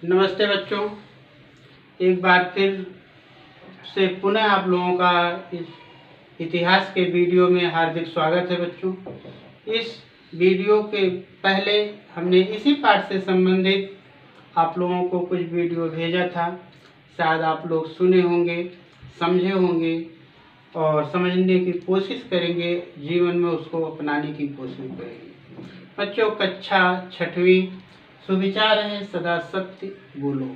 नमस्ते बच्चों, एक बार फिर से पुनः आप लोगों का इस इतिहास के वीडियो में हार्दिक स्वागत है। बच्चों, इस वीडियो के पहले हमने इसी पाठ से संबंधित आप लोगों को कुछ वीडियो भेजा था। शायद आप लोग सुने होंगे, समझे होंगे और समझने की कोशिश करेंगे, जीवन में उसको अपनाने की कोशिश करेंगे। बच्चों, कक्षा 6वीं, सुविचार है सदा सत्य बोलो।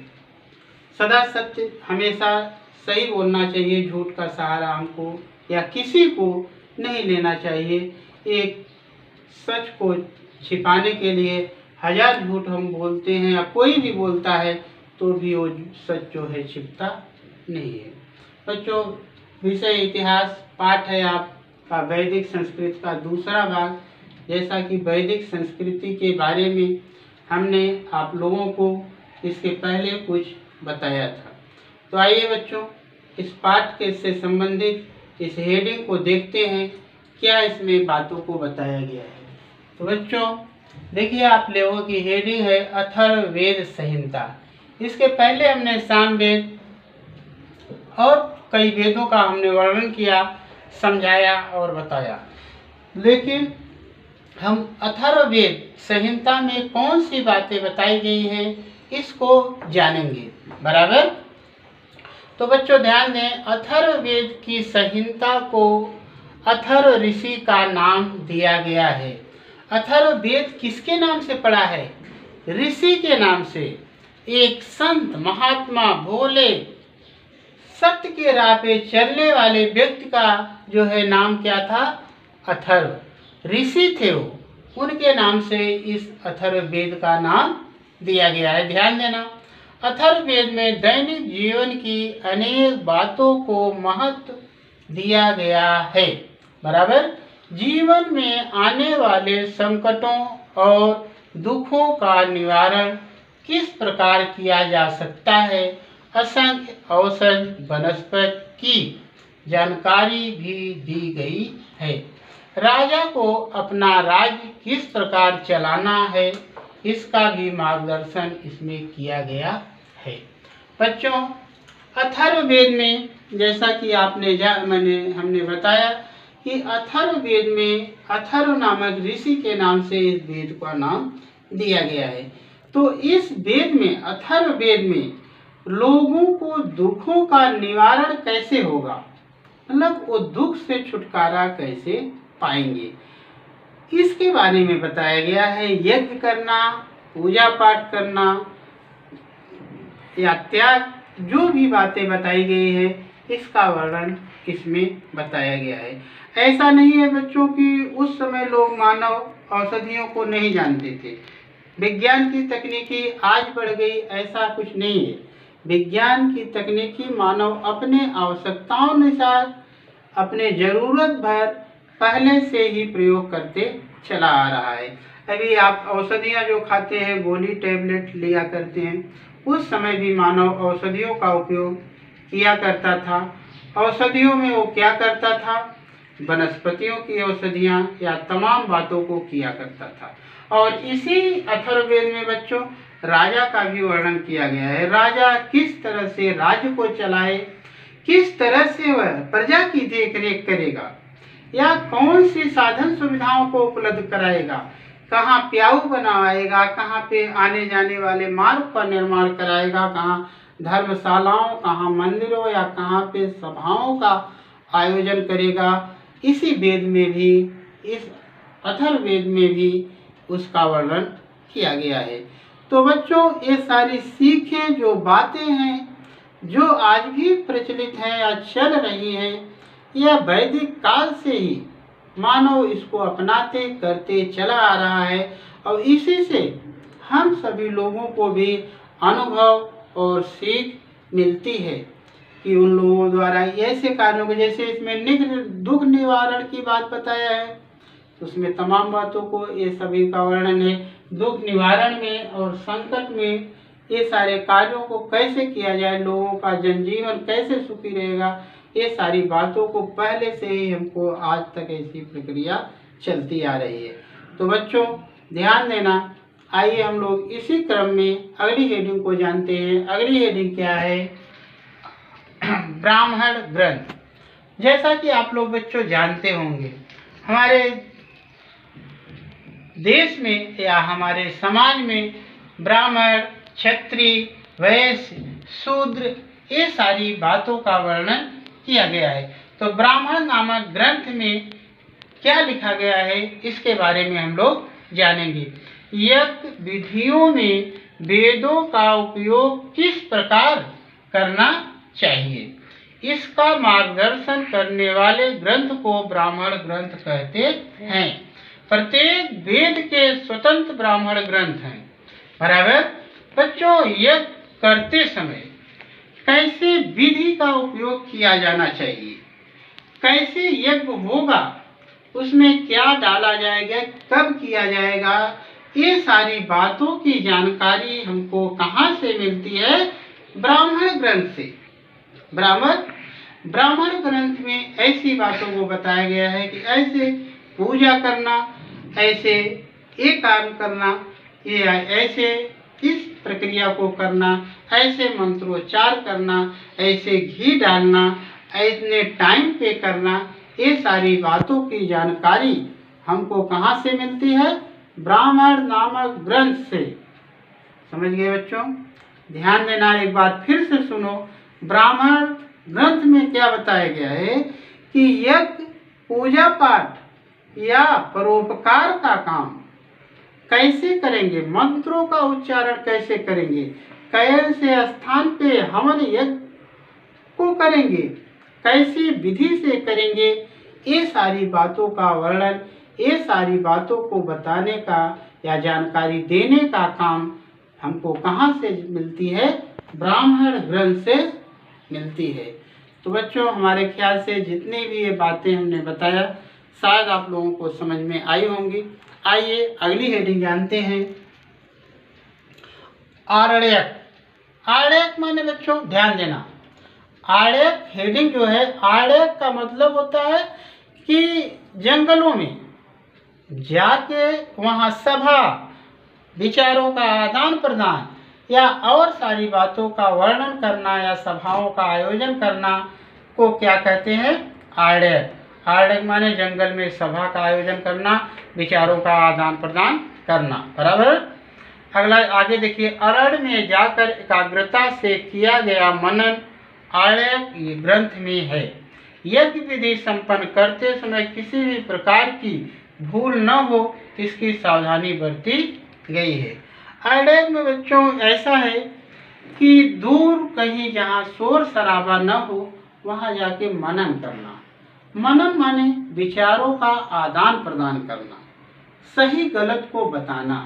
सदा सत्य, हमेशा सही बोलना चाहिए, झूठ का सहारा हमको या किसी को नहीं लेना चाहिए। एक सच को छिपाने के लिए हजार झूठ हम बोलते हैं या कोई भी बोलता है तो भी वो सच जो है छिपता नहीं है। बच्चों, विषय इतिहास, पाठ है आपका वैदिक संस्कृति का दूसरा भाग। जैसा कि वैदिक संस्कृति के बारे में हमने आप लोगों को इसके पहले कुछ बताया था। तो आइए बच्चों, इस पाठ के से संबंधित इस हेडिंग को देखते हैं, क्या इसमें बातों को बताया गया है। तो बच्चों देखिए, आप लोगों की हेडिंग है अथर्ववेद संहिता। इसके पहले हमने सामवेद और कई वेदों का हमने वर्णन किया, समझाया और बताया। लेकिन हम अथर्ववेद संहिता में कौन सी बातें बताई गई हैं इसको जानेंगे, बराबर। तो बच्चों ध्यान दें, अथर्ववेद की संहिता को अथर्व ऋषि का नाम दिया गया है। अथर्ववेद किसके नाम से पड़ा है? ऋषि के नाम से। एक संत, महात्मा, भोले, सत्य के राह पे चलने वाले व्यक्ति का जो है नाम क्या था? अथर्व। ऋषि थे वो, उनके नाम से इस अथर्ववेद का नाम दिया गया है। ध्यान देना, अथर्ववेद में दैनिक जीवन की अनेक बातों को महत्व दिया गया है, बराबर। जीवन में आने वाले संकटों और दुखों का निवारण किस प्रकार किया जा सकता है, असंख्य औषध वनस्पति की जानकारी भी दी गई है। राजा को अपना राज्य किस प्रकार चलाना है, इसका भी मार्गदर्शन इसमें किया गया है। बच्चों, अथर्ववेद में जैसा कि हमने बताया कि अथर्ववेद में अथर्व नामक ऋषि के नाम से इस वेद का नाम दिया गया है। तो इस वेद में, अथर्ववेद में, लोगों को दुखों का निवारण कैसे होगा, मतलब वो दुख से छुटकारा कैसे पाएंगे, इसके बारे में बताया गया है। यज्ञ करना, पूजा पाठ करना या त्याग, जो भी बातें बताई गई है इसका वर्णन इसमें बताया गया है। ऐसा नहीं है बच्चों कि उस समय लोग मानव औषधियों को नहीं जानते थे। विज्ञान की तकनीकी आज बढ़ गई, ऐसा कुछ नहीं है। विज्ञान की तकनीकी मानव अपने आवश्यकताओं अनुसार, अपने जरूरत भर पहले से ही प्रयोग करते चला आ रहा है। अभी आप औषधियाँ जो खाते हैं, गोली टैबलेट लिया करते हैं, उस समय भी मानव औषधियों का उपयोग किया करता था। औषधियों में वो क्या करता था? वनस्पतियों की औषधियाँ या तमाम बातों को किया करता था। और इसी अथर्ववेद में बच्चों राजा का भी वर्णन किया गया है। राजा किस तरह से राज्य को चलाए, किस तरह से वह प्रजा की देखरेख करेगा या कौन सी साधन सुविधाओं को उपलब्ध कराएगा, कहाँ प्याऊ बनाएगा, कहाँ पे आने जाने वाले मार्ग का निर्माण कराएगा, कहाँ धर्मशालाओं, कहाँ मंदिरों या कहाँ पे सभाओं का आयोजन करेगा। इसी वेद में भी, इस अथर्ववेद में भी उसका वर्णन किया गया है। तो बच्चों, ये सारी सीखें, जो बातें हैं, जो आज भी प्रचलित हैं या चल रही हैं, यह वैदिक काल से ही मानव इसको अपनाते करते चला आ रहा है। और इसी से हम सभी लोगों को भी अनुभव और सीख मिलती है कि उन लोगों द्वारा ऐसे कार्यों को, जैसे इसमें दुख निवारण की बात बताया है, तो उसमें तमाम बातों को, ये सभी का वर्णन है। दुख निवारण में और संकट में ये सारे कार्यों को कैसे किया जाए, लोगों का जनजीवन कैसे सुखी रहेगा, ये सारी बातों को पहले से ही हमको आज तक ऐसी प्रक्रिया चलती आ रही है। तो बच्चों ध्यान देना, आइए हम लोग इसी क्रम में अगली हेडिंग को जानते हैं। अगली हेडिंग क्या है? ब्राह्मण ग्रंथ। जैसा कि आप लोग बच्चों जानते होंगे, हमारे देश में या हमारे समाज में ब्राह्मण, क्षत्रिय, वैश्य, शूद्र ये सारी बातों का वर्णन किया गया है। तो ब्राह्मण नामक ग्रंथ में क्या लिखा गया है इसके बारे में हम लोग जानेंगे। यज्ञ विधियों में वेदों का उपयोग किस प्रकार करना चाहिए, इसका मार्गदर्शन करने वाले ग्रंथ को ब्राह्मण ग्रंथ कहते हैं। प्रत्येक वेद के स्वतंत्र ब्राह्मण ग्रंथ हैं। बराबर बच्चों, यज्ञ करते समय कैसे विधि का उपयोग किया जाना चाहिए, कैसे यज्ञ होगा, उसमें क्या डाला जाएगा, कब किया जाएगा, ये सारी बातों की जानकारी हमको कहाँ से मिलती है? ब्राह्मण ग्रंथ से। ब्राह्मण ग्रंथ में ऐसी बातों को बताया गया है कि ऐसे पूजा करना, ऐसे ये काम करना, ये ऐसे इस प्रक्रिया को करना, ऐसे मंत्रोच्चार करना, ऐसे घी डालना, इतने टाइम पे करना, ये सारी बातों की जानकारी हमको कहाँ से मिलती है? ब्राह्मण नामक ग्रंथ से। समझ गए बच्चों? ध्यान देना, एक बार फिर से सुनो। ब्राह्मण ग्रंथ में क्या बताया गया है कि यज्ञ, पूजा पाठ या परोपकार का काम कैसे करेंगे, मंत्रों का उच्चारण कैसे करेंगे, कैसे स्थान पे हवन यज्ञ को करेंगे, कैसी विधि से करेंगे, ये सारी बातों का वर्णन, ये सारी बातों को बताने का या जानकारी देने का काम हमको कहाँ से मिलती है? ब्राह्मण ग्रंथ से मिलती है। तो बच्चों, हमारे ख्याल से जितनी भी ये बातें हमने बताया शायद आप लोगों को समझ में आई होंगी। आइए अगली हेडिंग जानते हैं। आरण्यक। आरण्यक माने बच्चों ध्यान देना, आरण्यक हेडिंग जो है, आरण्यक का मतलब होता है कि जंगलों में जाके वहाँ सभा, विचारों का आदान प्रदान या और सारी बातों का वर्णन करना या सभाओं का आयोजन करना को क्या कहते हैं? आरण्यक। आरण्यक माने जंगल में सभा का आयोजन करना, विचारों का आदान प्रदान करना। बराबर। अगला आगे देखिए, अरण्य में जाकर एकाग्रता से किया गया मनन आरण्यक ग्रंथ में है। यज्ञ विधि संपन्न करते समय किसी भी प्रकार की भूल न हो, इसकी सावधानी बरती गई है। आरण्यक में बच्चों ऐसा है कि दूर कहीं जहाँ शोर शराबा न हो वहाँ जाके मनन करना। मनन माने विचारों का आदान प्रदान करना, सही गलत को बताना।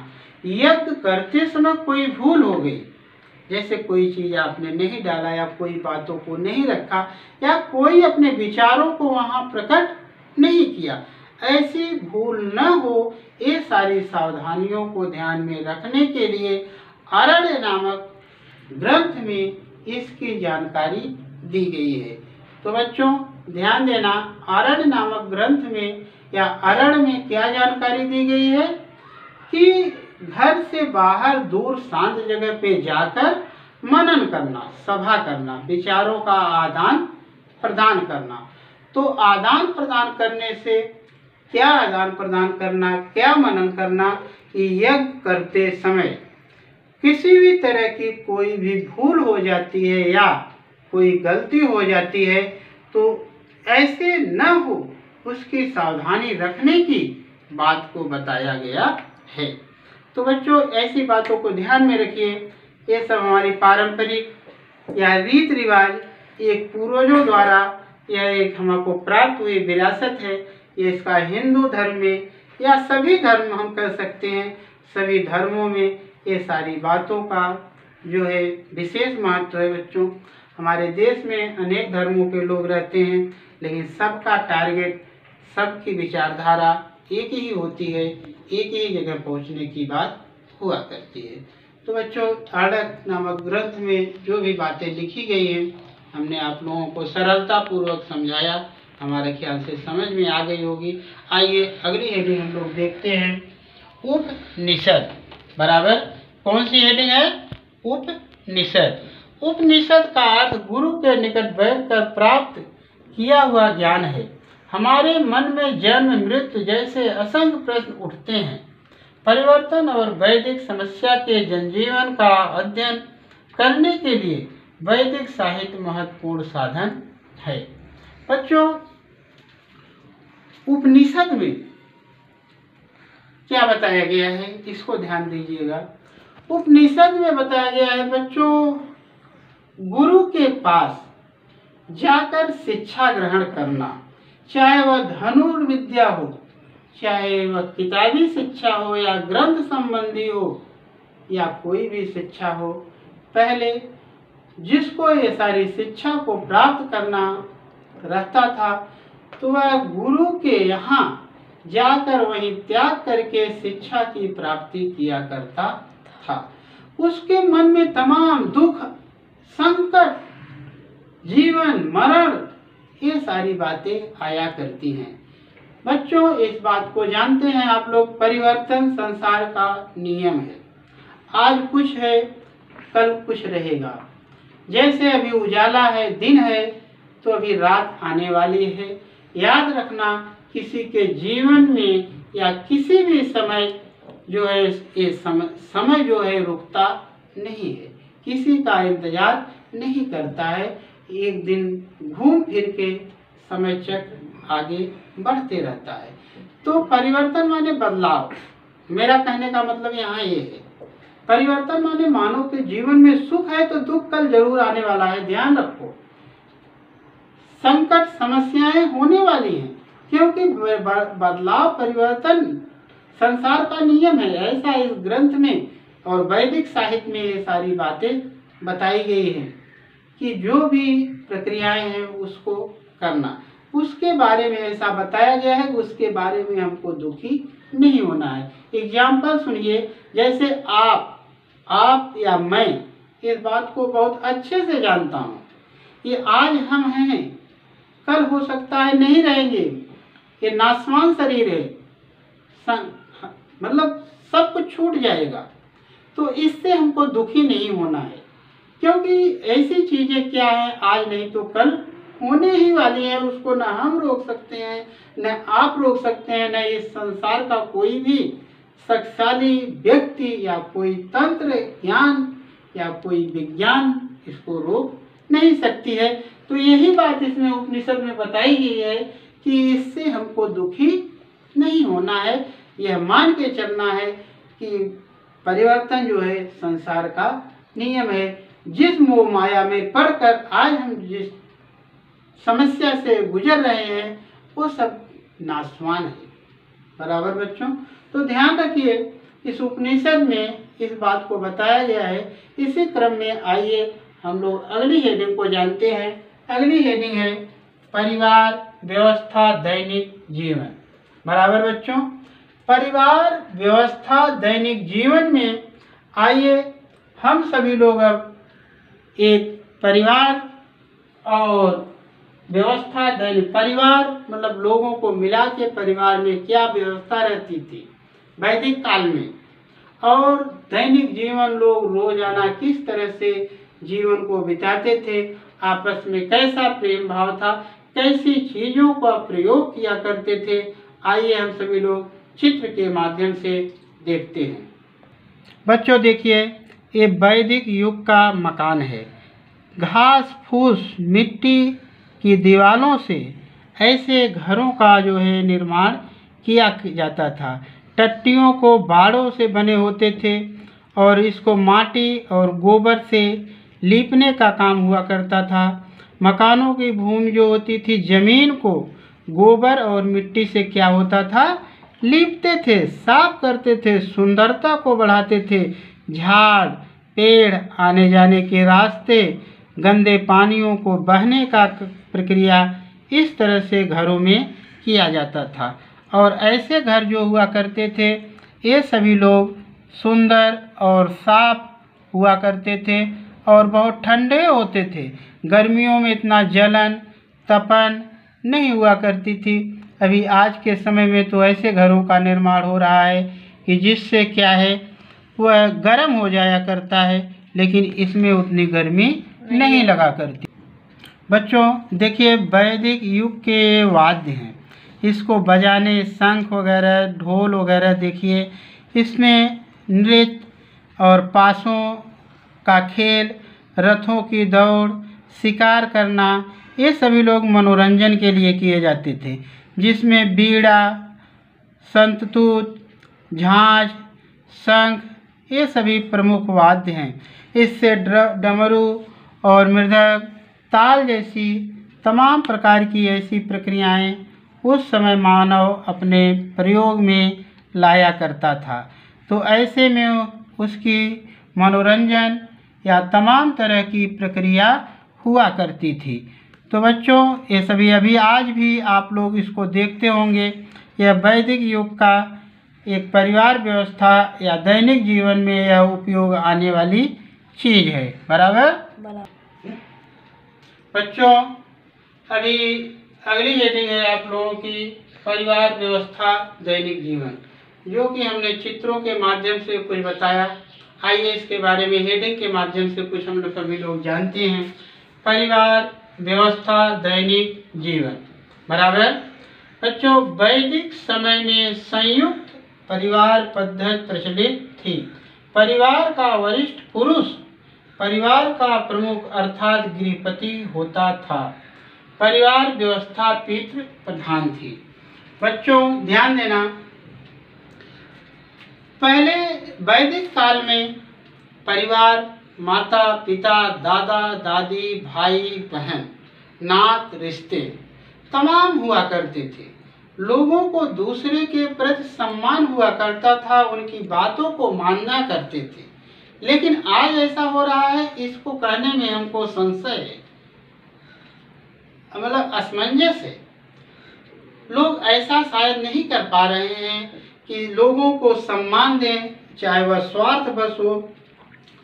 यज्ञ करते समय कोई भूल हो गई, जैसे कोई चीज़ आपने नहीं डाला या कोई बातों को नहीं रखा या कोई अपने विचारों को वहाँ प्रकट नहीं किया, ऐसी भूल न हो, ये सारी सावधानियों को ध्यान में रखने के लिए अरण्य नामक ग्रंथ में इसकी जानकारी दी गई है। तो बच्चों ध्यान देना, अरण्य नामक ग्रंथ में या अरण्य में क्या जानकारी दी गई है कि घर से बाहर दूर शांत जगह पे जाकर मनन करना, सभा करना, विचारों का आदान प्रदान करना। तो आदान प्रदान करने से क्या आदान प्रदान करना, क्या मनन करना कि यज्ञ करते समय किसी भी तरह की कोई भी भूल हो जाती है या कोई गलती हो जाती है तो ऐसे न हो, उसकी सावधानी रखने की बात को बताया गया है। तो बच्चों ऐसी बातों को ध्यान में रखिए। ये सब हमारी पारंपरिक या रीत रिवाज एक पूर्वजों द्वारा यह एक हमको प्राप्त हुई विरासत है। ये इसका हिंदू धर्म में या सभी धर्म हम कह सकते हैं, सभी धर्मों में ये सारी बातों का जो है विशेष महत्व है। बच्चों हमारे देश में अनेक धर्मों के लोग रहते हैं, लेकिन सबका टारगेट, सबकी विचारधारा एक ही होती है, एक ही जगह पहुंचने की बात हुआ करती है। तो बच्चों आरण्यक नामक ग्रंथ में जो भी बातें लिखी गई हैं हमने आप लोगों को सरलता पूर्वक समझाया, हमारे ख्याल से समझ में आ गई होगी। आइए अगली हेडिंग हम लोग देखते हैं, उपनिषद। बराबर। कौन सी हेडिंग है? उपनिषद। उपनिषद का अर्थ गुरु के निकट बैठकर प्राप्त किया हुआ ज्ञान है। हमारे मन में जन्म मृत्यु जैसे असंख्य प्रश्न उठते हैं। परिवर्तन और वैदिक समस्या के जनजीवन का अध्ययन करने के लिए वैदिक साहित्य महत्वपूर्ण साधन है। बच्चों, उपनिषद में क्या बताया गया है, इसको ध्यान दीजिएगा। उपनिषद में बताया गया है बच्चों, गुरु के पास जाकर शिक्षा ग्रहण करना, चाहे वह धनुर्विद्या हो, चाहे वह किताबी शिक्षा हो या ग्रंथ संबंधी हो या कोई भी शिक्षा हो। पहले जिसको ये सारी शिक्षा को प्राप्त करना रहता था तो वह गुरु के यहाँ जाकर वहीं त्याग करके शिक्षा की प्राप्ति किया करता था। उसके मन में तमाम दुख, संकट, जीवन मरण, ये सारी बातें आया करती हैं। बच्चों, इस बात को जानते हैं आप लोग, परिवर्तन संसार का नियम है। आज कुछ है, कल कुछ रहेगा। जैसे अभी उजाला है, दिन है, तो अभी रात आने वाली है। याद रखना, किसी के जीवन में या किसी भी समय जो है ये समय जो है रुकता नहीं है, किसी का इंतजार नहीं करता है। एक दिन घूम फिर के समय चक्र आगे बढ़ते रहता है। तो परिवर्तन माने बदलाव। मेरा कहने का मतलब यहाँ ये है, परिवर्तन माने मानव के जीवन में सुख है तो दुख कल जरूर आने वाला है, ध्यान रखो। संकट समस्याएं होने वाली हैं, क्योंकि बदलाव परिवर्तन संसार का नियम है। ऐसा इस ग्रंथ में और वैदिक साहित्य में ये सारी बातें बताई गई हैं कि जो भी प्रक्रियाएं हैं उसको करना, उसके बारे में ऐसा बताया गया है, उसके बारे में हमको दुखी नहीं होना है। एग्जाम्पल सुनिए, जैसे आप या मैं इस बात को बहुत अच्छे से जानता हूँ। ये आज हम हैं, कल हो सकता है नहीं रहेंगे। ये नाशवान शरीर है, मतलब सब कुछ छूट जाएगा। तो इससे हमको दुखी नहीं होना है, क्योंकि ऐसी चीजें क्या है, आज नहीं तो कल होने ही वाली है। उसको न हम रोक सकते हैं, न आप रोक सकते हैं, न इस संसार का कोई भी शक्तिशाली व्यक्ति या कोई तंत्र ज्ञान या कोई विज्ञान इसको रोक नहीं सकती है। तो यही बात इसमें उपनिषद में बताई गई है कि इससे हमको दुखी नहीं होना है। यह मान के चलना है कि परिवर्तन जो है संसार का नियम है। जिस मोह माया में पड़कर आज हम जिस समस्या से गुजर रहे हैं वो सब नाशवान है। बराबर बच्चों, तो ध्यान रखिए, इस उपनिषद में इस बात को बताया गया है। इसी क्रम में आइए हम लोग अगली हेडिंग को जानते हैं। अगली हेडिंग है परिवार व्यवस्था दैनिक जीवन। बराबर बच्चों, परिवार व्यवस्था दैनिक जीवन में आइए हम सभी लोग अब एक परिवार और व्यवस्था दैनिक, परिवार मतलब लोगों को मिला के परिवार में क्या व्यवस्था रहती थी वैदिक काल में, और दैनिक जीवन लोग रोजाना किस तरह से जीवन को बिताते थे, आपस में कैसा प्रेम भाव था, कैसी चीजों का प्रयोग किया करते थे। आइए हम सभी लोग चित्र के माध्यम से देखते हैं। बच्चों देखिए, ये वैदिक युग का मकान है। घास फूस मिट्टी की दीवारों से ऐसे घरों का जो है निर्माण किया जाता था। टट्टियों को बाड़ों से बने होते थे और इसको माटी और गोबर से लीपने का काम हुआ करता था। मकानों की भूमि जो होती थी, जमीन को गोबर और मिट्टी से क्या होता था, लीपते थे, साफ करते थे, सुंदरता को बढ़ाते थे। झाड़ पेड़ आने जाने के रास्ते, गंदे पानियों को बहने का प्रक्रिया इस तरह से घरों में किया जाता था। और ऐसे घर जो हुआ करते थे ये सभी लोग सुंदर और साफ हुआ करते थे और बहुत ठंडे होते थे। गर्मियों में इतना जलन तपन नहीं हुआ करती थी। अभी आज के समय में तो ऐसे घरों का निर्माण हो रहा है कि जिससे क्या है, वह गर्म हो जाया करता है, लेकिन इसमें उतनी गर्मी नहीं लगा करती। बच्चों देखिए, वैदिक युग के वाद्य हैं, इसको बजाने शंख वगैरह, ढोल वगैरह, देखिए इसमें नृत्य और पासों का खेल, रथों की दौड़, शिकार करना, ये सभी लोग मनोरंजन के लिए किए जाते थे, जिसमें बीड़ा, संतूत, झांझ, शंख, ये सभी प्रमुख वाद्य हैं। इससे डमरू और मृदंग, ताल जैसी तमाम प्रकार की ऐसी प्रक्रियाएं उस समय मानव अपने प्रयोग में लाया करता था। तो ऐसे में उसकी मनोरंजन या तमाम तरह की प्रक्रिया हुआ करती थी। तो बच्चों, ये सभी अभी आज भी आप लोग इसको देखते होंगे। यह वैदिक युग का एक परिवार व्यवस्था या दैनिक जीवन में यह उपयोग आने वाली चीज़ है। बराबर। बच्चों, अभी अगली हेडिंग है आप लोगों की परिवार व्यवस्था दैनिक जीवन, जो कि हमने चित्रों के माध्यम से कुछ बताया। आइए इसके बारे में हेडिंग के माध्यम से कुछ हम लोग सभी लोग जानते हैं। परिवार व्यवस्था दैनिक जीवन। बराबर। बच्चों, वैदिक समय में संयुक्त परिवार पद्धति प्रचलित थी। परिवार का वरिष्ठ पुरुष परिवार का प्रमुख अर्थात गृहपति होता था। परिवार व्यवस्था पितृ प्रधान थी। बच्चों ध्यान देना, पहले वैदिक काल में परिवार माता पिता, दादा दादी, भाई बहन, नात रिश्ते तमाम हुआ करते थे। लोगों को दूसरे के प्रति सम्मान हुआ करता था, उनकी बातों को मानना करते थे। लेकिन आज ऐसा हो रहा है, इसको कहने में हमको संशय है, मतलब असमंजस है। लोग ऐसा शायद नहीं कर पा रहे हैं कि लोगों को सम्मान दें, चाहे वह स्वार्थ बस हो,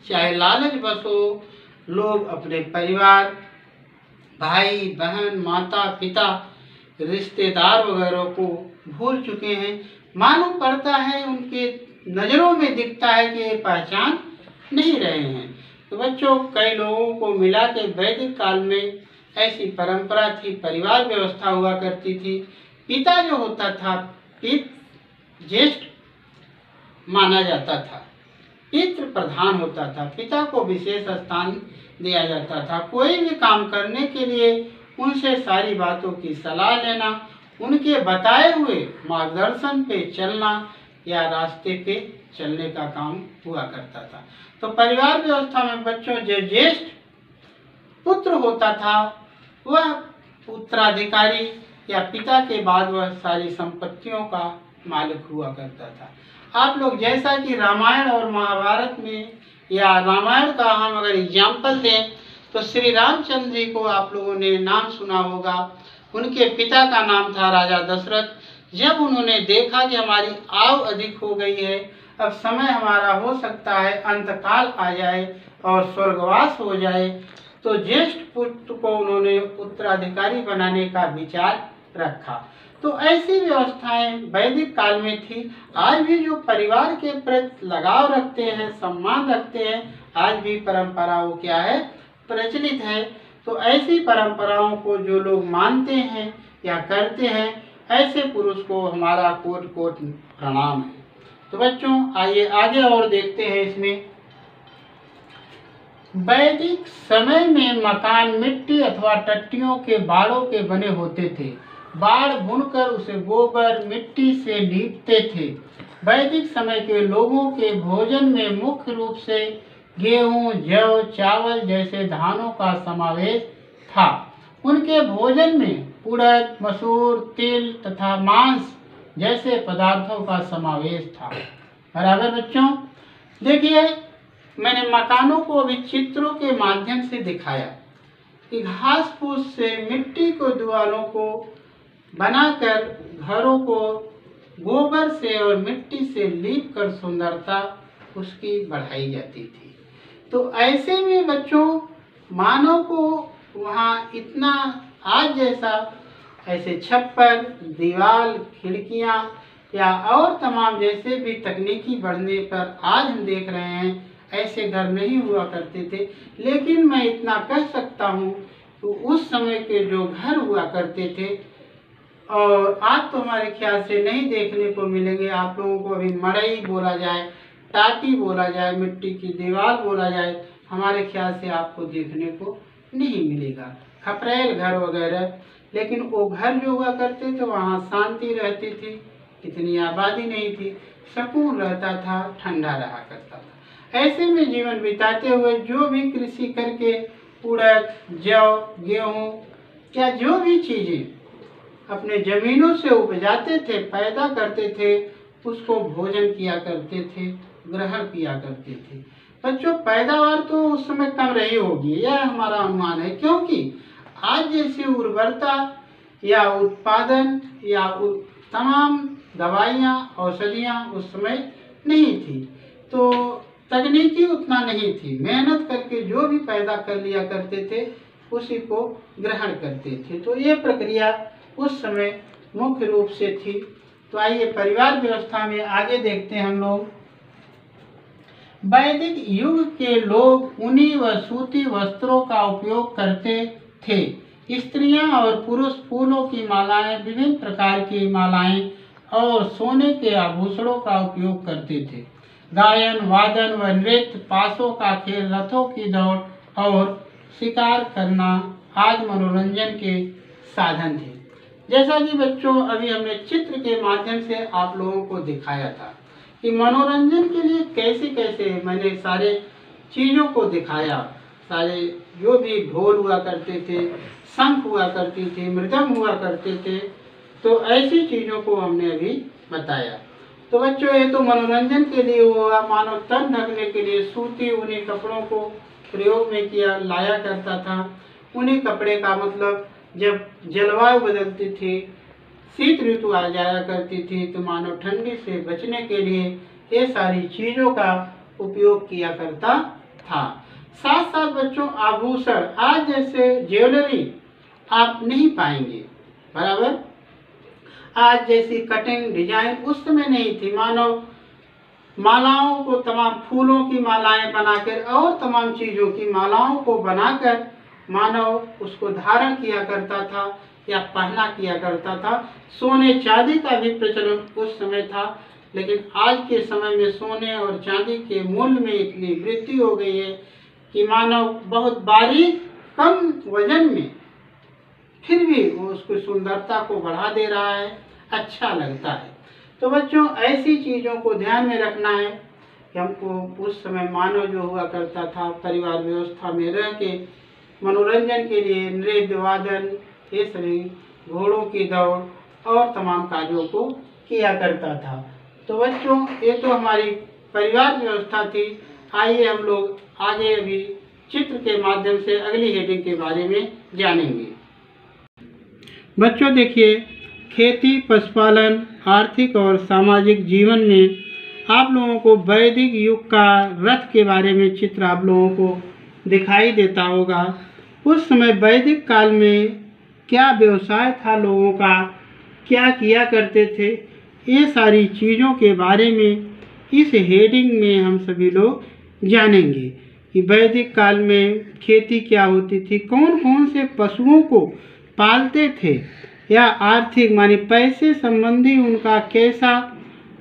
चाहे लालच बस हो। लोग अपने परिवार, भाई बहन, माता पिता, रिश्तेदार वगैरह को भूल चुके हैं। मालूम पड़ता है, उनके नज़रों में दिखता है कि ये पहचान नहीं रहे हैं। तो बच्चों, कई लोगों को मिला के वैदिक काल में ऐसी परंपरा थी, परिवार व्यवस्था हुआ करती थी। पिता जो होता था, ज्येष्ठ माना जाता था, पितृ प्रधान होता था, पिता को विशेष स्थान दिया जाता था। कोई भी काम करने के लिए उनसे सारी बातों की सलाह लेना, उनके बताए हुए मार्गदर्शन पे चलना या रास्ते पे चलने का काम हुआ करता था। तो परिवार व्यवस्था में बच्चों, जो ज्येष्ठ पुत्र होता था वह उत्तराधिकारी या पिता के बाद वह सारी संपत्तियों का मालिक हुआ करता था। आप लोग जैसा कि रामायण और महाभारत में, या रामायण का हम अगर एग्जाम्पल दें तो श्री रामचंद्र जी को आप लोगों ने नाम सुना होगा। उनके पिता का नाम था राजा दशरथ। जब उन्होंने देखा कि हमारी आयु अधिक हो गई है, अब समय हमारा हो सकता है अंतकाल आ जाए और स्वर्गवास हो जाए, तो ज्येष्ठ पुत्र को उन्होंने उत्तराधिकारी बनाने का विचार रखा। तो ऐसी व्यवस्थाएं वैदिक काल में थी। आज भी जो परिवार के प्रति लगाव रखते हैं, सम्मान रखते हैं, आज भी परंपराओं क्या है, प्रचलित है। तो ऐसी परंपराओं को जो लोग मानते हैं या करते हैं, ऐसे पुरुष को हमारा कोट कोट प्रणाम है। तो बच्चों आइए आगे और देखते हैं इसमें। वैदिक समय में मकान मिट्टी अथवा टट्टियों के बाड़ों के बने होते थे। बाड़ बुनकर उसे गोबर मिट्टी से लीपते थे। वैदिक समय के लोगों के भोजन में मुख्य रूप से गेहूं, जौ, चावल जैसे धानों का समावेश था। उनके भोजन में उड़द, मसूर, तिल तथा मांस जैसे पदार्थों का समावेश था। बराबर बच्चों, देखिए मैंने मकानों को अभी चित्रों के माध्यम से दिखाया कि घास फूस से मिट्टी को दीवारों को बनाकर घरों को गोबर से और मिट्टी से लीप कर सुंदरता उसकी बढ़ाई जाती थी। तो ऐसे में बच्चों मानव को वहाँ इतना आज जैसा ऐसे छप्पर, दीवार, खिड़कियाँ या और तमाम जैसे भी तकनीकी बढ़ने पर आज हम देख रहे हैं, ऐसे घर नहीं हुआ करते थे। लेकिन मैं इतना कह सकता हूँ तो उस समय के जो घर हुआ करते थे और आज तो हमारे ख्याल से नहीं देखने को मिलेंगे। आप लोगों को अभी मड़ई बोला जाए, टाटी बोला जाए, मिट्टी की दीवार बोला जाए, हमारे ख्याल से आपको देखने को नहीं मिलेगा, खपरेल घर वगैरह। लेकिन वो घर जो हुआ करते थे वहाँ शांति रहती थी, इतनी आबादी नहीं थी, सुकून रहता था, ठंडा रहा करता था। ऐसे में जीवन बिताते हुए जो भी कृषि करके उड़द, जौ, गेहूँ या जो भी चीज़ें अपने जमीनों से उपजाते थे, पैदा करते थे, उसको भोजन किया करते थे, ग्रहण किया करते थे। बच्चों, पैदावार तो उस समय कम रही होगी, यह हमारा अनुमान है, क्योंकि आज जैसी उर्वरता या उत्पादन या तमाम दवाइयाँ, औषधियाँ उस समय नहीं थी, तो तकनीकी उतना नहीं थी। मेहनत करके जो भी पैदा कर लिया करते थे उसी को ग्रहण करते थे। तो ये प्रक्रिया उस समय मुख्य रूप से थी। तो आइए परिवार व्यवस्था में आगे देखते हैं हम लोग। वैदिक युग के लोग ऊनी व सूती वस्त्रों का उपयोग करते थे। स्त्रियां और पुरुष फूलों की मालाएं, विभिन्न प्रकार की मालाएं और सोने के आभूषणों का उपयोग करते थे। गायन, वादन व नृत्य, पासों का खेल, रथों की दौड़ और शिकार करना आज मनोरंजन के साधन थे। जैसा कि बच्चों अभी हमने चित्र के माध्यम से आप लोगों को दिखाया था कि मनोरंजन के लिए कैसे कैसे मैंने सारे चीज़ों को दिखाया। सारे जो भी ढोल हुआ करते थे, शंख हुआ करती थी, मृदंग हुआ करते थे, तो ऐसी चीज़ों को हमने अभी बताया। तो बच्चों, ये तो मनोरंजन के लिए हुआ। मानव तन ढकने के लिए सूती ऊनी कपड़ों को प्रयोग में लाया करता था। ऊनी कपड़े का मतलब जब जलवायु बदलती थी, शीत ऋतु आ जाया करती थी, तो मानव ठंडी से बचने के लिए ये सारी चीज़ों का उपयोग किया करता था। साथ साथ बच्चों, आभूषण आज जैसे ज्वेलरी आप नहीं पाएंगे, बराबर। आज जैसी कटिंग डिजाइन उस समय नहीं थी। मानव मालाओं को, तमाम फूलों की मालाएं बनाकर और तमाम चीज़ों की मालाओं को बनाकर मानव उसको धारण किया करता था या पहना किया करता था। सोने चांदी का भी प्रचलन उस समय था, लेकिन आज के समय में सोने और चांदी के मूल्य में इतनी वृद्धि हो गई है कि मानव बहुत बारीक कम वजन में फिर भी वो उसकी सुंदरता को बढ़ा दे रहा है, अच्छा लगता है। तो बच्चों, ऐसी चीज़ों को ध्यान में रखना है कि हमको उस समय मानव जो हुआ करता था परिवार व्यवस्था में रह के मनोरंजन के लिए नृत्य, वादन, ये सभी घोड़ों की दौड़ और तमाम कार्यों को किया करता था। तो बच्चों, ये तो हमारी परिवार व्यवस्था थी। आइए हम लोग आगे अभी चित्र के माध्यम से अगली हेडिंग के बारे में जानेंगे। बच्चों देखिए, खेती, पशुपालन, आर्थिक और सामाजिक जीवन में आप लोगों को वैदिक युग का रथ के बारे में चित्र आप लोगों को दिखाई देता होगा। उस समय वैदिक काल में क्या व्यवसाय था लोगों का, क्या किया करते थे, ये सारी चीज़ों के बारे में इस हेडिंग में हम सभी लोग जानेंगे कि वैदिक काल में खेती क्या होती थी, कौन कौन से पशुओं को पालते थे, या आर्थिक माने पैसे संबंधी उनका कैसा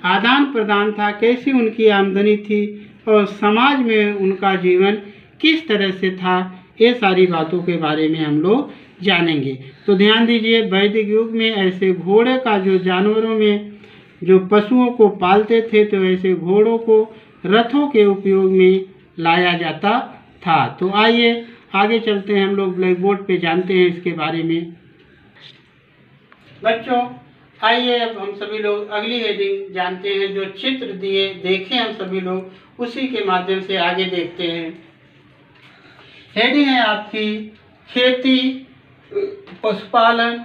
आदान प्रदान था, कैसी उनकी आमदनी थी और समाज में उनका जीवन किस तरह से था। ये सारी बातों के बारे में हम लोग जानेंगे। तो ध्यान दीजिए, वैदिक युग में ऐसे घोड़े का जो जानवरों में जो पशुओं को पालते थे, तो ऐसे घोड़ों को रथों के उपयोग में लाया जाता था। तो आइए आगे चलते हैं, हम लोग ब्लैक बोर्ड पे जानते हैं इसके बारे में। बच्चों आइए अब हम सभी लोग अगली हेडिंग जानते हैं। जो चित्र दिए देखें हम सभी लोग, उसी के माध्यम से आगे देखते हैं। हेडिंग है आपकी खेती, पशुपालन,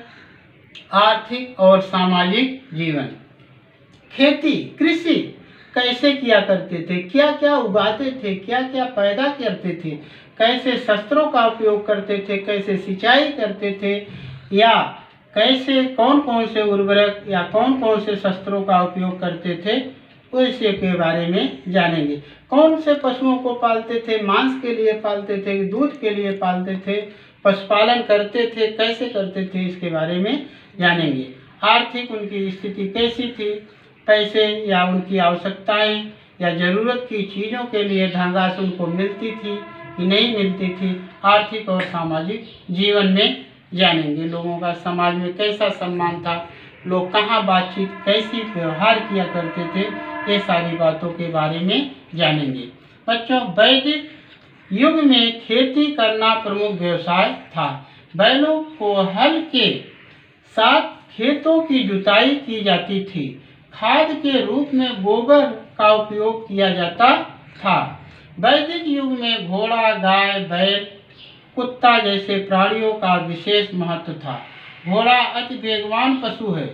आर्थिक और सामाजिक जीवन। खेती, कृषि कैसे किया करते थे, क्या क्या उगाते थे, क्या क्या पैदा करते थे, कैसे शस्त्रों का उपयोग करते थे, कैसे सिंचाई करते थे, या कैसे कौन कौन से उर्वरक या कौन कौन से शस्त्रों का उपयोग करते थे उसी के बारे में जानेंगे। कौन से पशुओं को पालते थे, मांस के लिए पालते थे, दूध के लिए पालते थे, पशुपालन करते थे, कैसे करते थे, इसके बारे में जानेंगे। आर्थिक उनकी स्थिति कैसी थी, पैसे या उनकी आवश्यकताएं या ज़रूरत की चीज़ों के लिए धनराशि उनको मिलती थी कि नहीं मिलती थी। आर्थिक और सामाजिक जीवन में जानेंगे। लोगों का समाज में कैसा सम्मान था, लोग कहाँ बातचीत कैसी व्यवहार किया करते थे, ये सारी बातों के बारे में जानेंगे। बच्चों, वैदिक युग में खेती करना प्रमुख व्यवसाय था। बैलों को हल के साथ खेतों की जुताई की जाती थी। खाद के रूप में गोबर का उपयोग किया जाता था। वैदिक युग में घोड़ा, गाय, बैल, कुत्ता जैसे प्राणियों का विशेष महत्व था। घोड़ा अति वेगवान पशु है।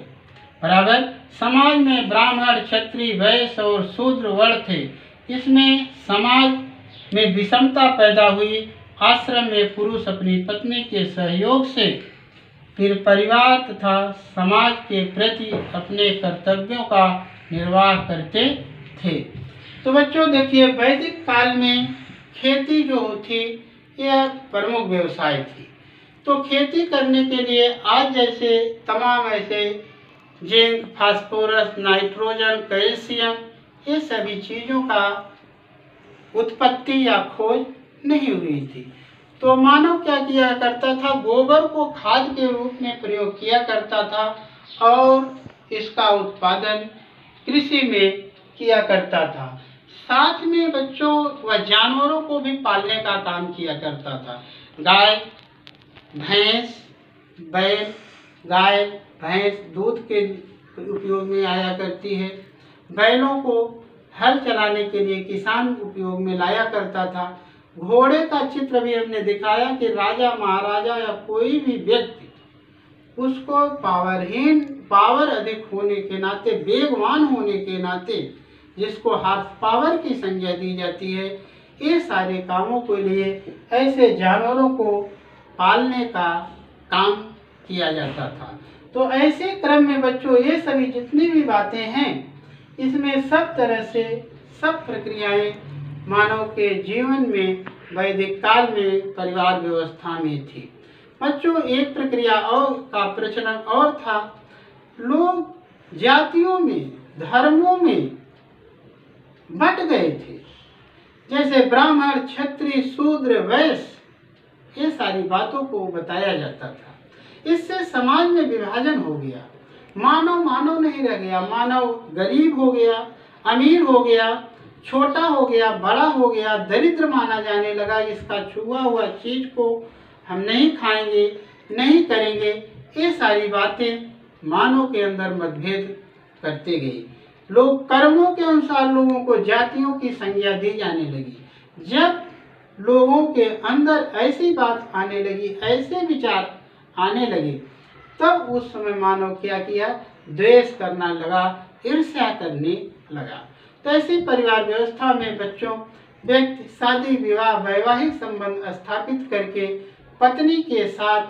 बराबर समाज में ब्राह्मण, क्षत्रिय, वैश्य और शूद्र वर्ण थे। इसमें समाज में विषमता पैदा हुई। आश्रम में पुरुष अपनी पत्नी के सहयोग से फिर परिवार तथा समाज के प्रति अपने कर्तव्यों का निर्वाह करते थे। तो बच्चों देखिए, वैदिक काल में खेती जो थी यह प्रमुख व्यवसाय थी। तो खेती करने के लिए आज जैसे तमाम ऐसे जिंक, फास्फोरस, नाइट्रोजन, कैल्शियम, ये सभी चीज़ों का उत्पत्ति या खोज नहीं हुई थी। तो मानव क्या किया करता था, गोबर को खाद के रूप में प्रयोग किया करता था और इसका उत्पादन कृषि में किया करता था। साथ में बच्चों वह जानवरों को भी पालने का काम किया करता था। गाय, भैंस, बैल, गाय, भैंस दूध के उपयोग में आया करती है। बैलों को हल चलाने के लिए किसान उपयोग में लाया करता था। घोड़े का चित्र भी हमने दिखाया कि राजा, महाराजा या कोई भी व्यक्ति उसको पावर अधिक होने के नाते, वेगवान होने के नाते, जिसको हार्स पावर की संज्ञा दी जाती है, ये सारे कामों के लिए ऐसे जानवरों को पालने का काम किया जाता था। तो ऐसे क्रम में बच्चों ये सभी जितनी भी बातें हैं, इसमें सब तरह से सब प्रक्रियाएं मानव के जीवन में वैदिक काल में परिवार व्यवस्था में थी। बच्चों, एक प्रक्रिया और का प्रचलन और था। लोग जातियों में, धर्मों में बट गए थे। जैसे ब्राह्मण, क्षत्रिय, शूद्र, वैश्य, ये सारी बातों को बताया जाता था। इससे समाज में विभाजन हो गया। मानव नहीं रह गया। मानव गरीब हो गया, अमीर हो गया, छोटा हो गया, बड़ा हो गया, दरिद्र माना जाने लगा। इसका छुआ हुआ चीज को हम नहीं खाएंगे, नहीं करेंगे, ये सारी बातें मानव के अंदर मतभेद करते गए। लोग कर्मों के अनुसार लोगों को जातियों की संज्ञा दी जाने लगी। जब लोगों के अंदर ऐसी बात आने लगी, ऐसे विचार आने लगे, तब उस समय मानव क्या किया, द्वेष करना लगा, ईर्ष्या करने लगा। तो ऐसी परिवार व्यवस्था में बच्चों व्यक्ति शादी, विवाह, वैवाहिक संबंध स्थापित करके पत्नी के साथ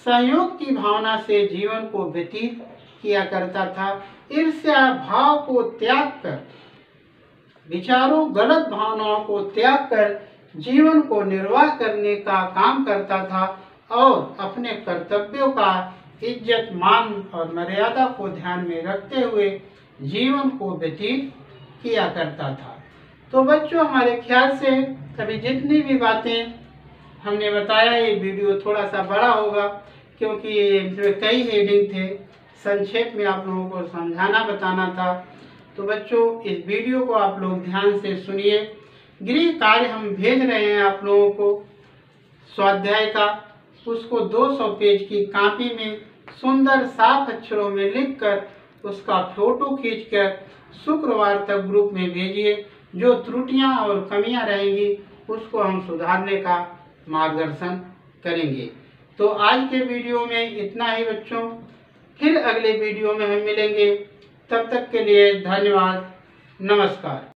सहयोग की भावना से जीवन को व्यतीत किया करता था। ईर्ष्या भाव को त्याग कर, विचारों, गलत भावनाओं को त्याग कर जीवन को निर्वाह करने का काम करता था और अपने कर्तव्यों का इज्जत, मान और मर्यादा को ध्यान में रखते हुए जीवन को व्यतीत किया करता था। तो बच्चों, हमारे ख्याल से अभी जितनी भी बातें हमने बताया, ये वीडियो थोड़ा सा बड़ा होगा क्योंकि इसमें कई हेडिंग थे, संक्षेप में आप लोगों को समझाना बताना था। तो बच्चों, इस वीडियो को आप लोग ध्यान से सुनिए। गृह कार्य हम भेज रहे हैं आप लोगों को स्वाध्याय का, उसको 200 पेज की कॉपी में सुंदर साफ अक्षरों में लिखकर उसका फोटो खींचकर शुक्रवार तक ग्रुप में भेजिए। जो त्रुटियां और कमियां रहेंगी उसको हम सुधारने का मार्गदर्शन करेंगे। तो आज के वीडियो में इतना ही बच्चों, फिर अगले वीडियो में हम मिलेंगे। तब तक के लिए धन्यवाद, नमस्कार।